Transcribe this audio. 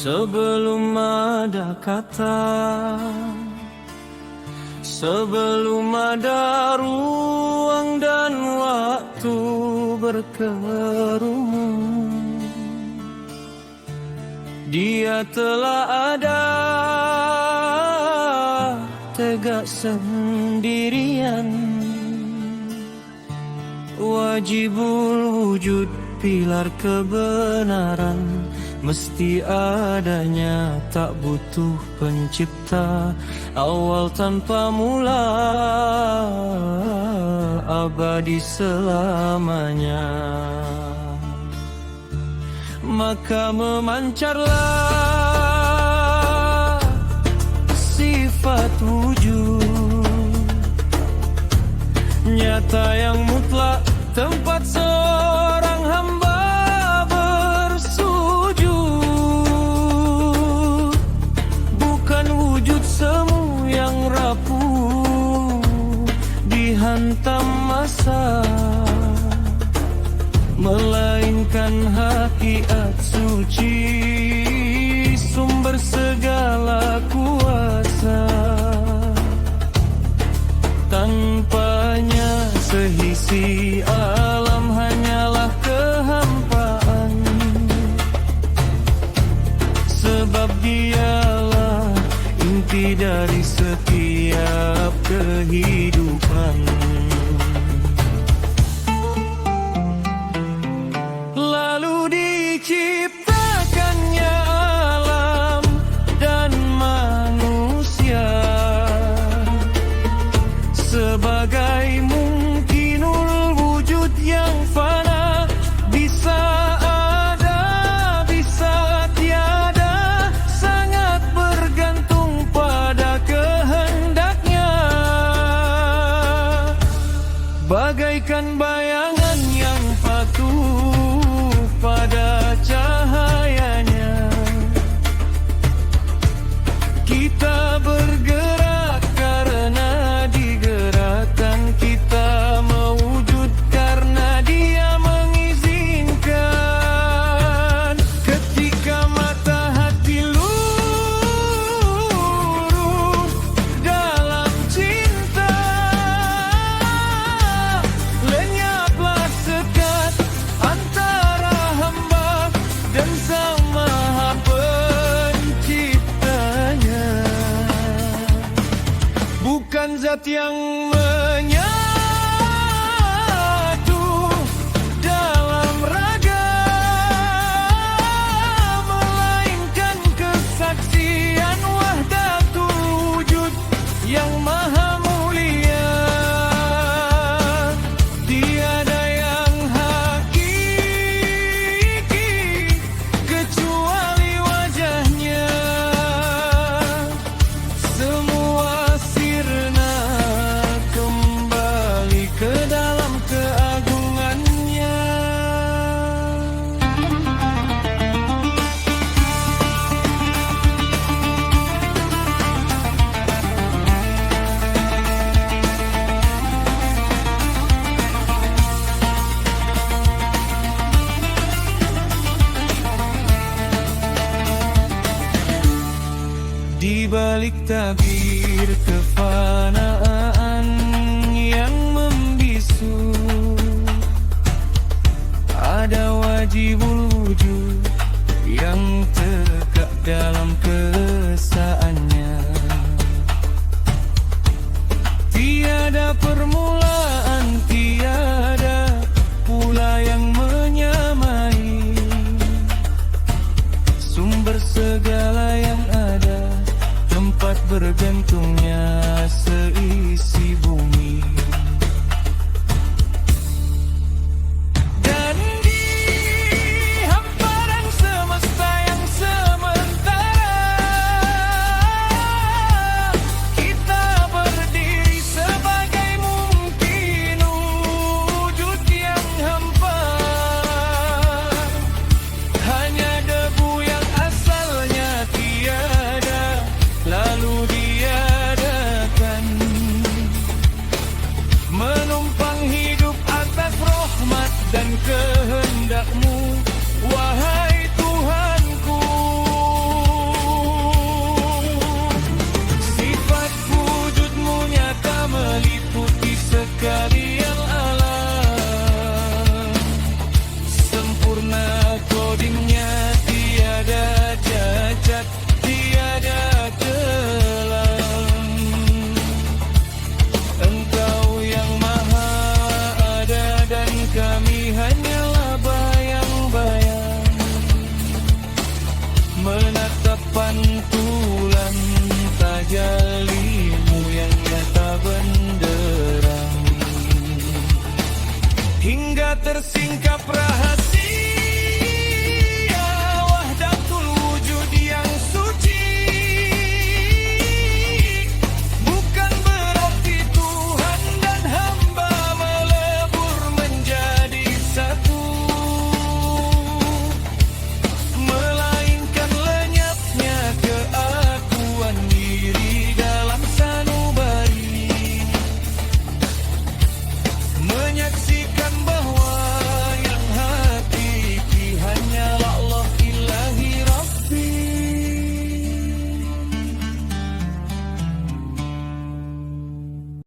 Sebelum ada kata, sebelum ada ruang dan waktu berkerumun, Dia telah ada, tegak sendirian. Wajibul wujud, pilar kebenaran, mesti adanya, tak butuh pencipta. Awal tanpa mula, abadi selamanya. Maka memancarlah sifat wujud nyata yang mutlak, tempat seorang hamba bersujud. Bukan wujud semu yang rapuh dihantam masa, melainkan hakikat suci, sumber segala kuasa. Tanpanya seisi alam hanyalah kehampaan, sebab Dialah inti dari setiap kehidupan. Lalu diciptakannya alam dan manusia sebagai mungkinul wujud yang fana, bisa ada, bisa tiada, sangat bergantung pada kehendaknya. Bagaikan bayangan yang patuh pada cahayanya, kita bergerak karena digerakkan, kita mewujud karena Dia mengizinkan. Ketika mata hati luruh dalam cinta, lenyaplah sekat antara hamba dan Sang Maha Penciptanya. Bukan zat yang menyatu dalam raga, melainkan kesaksian wahdatul wujud yang maha mulia. Tiada yang hakiki kecuali wajahnya, semua sirna kembali ke dalam keagungannya. Di balik tabir kefanaan yang membisu, ada wajibul wujud yang tegak dalam keesaannya. Tiada permulaan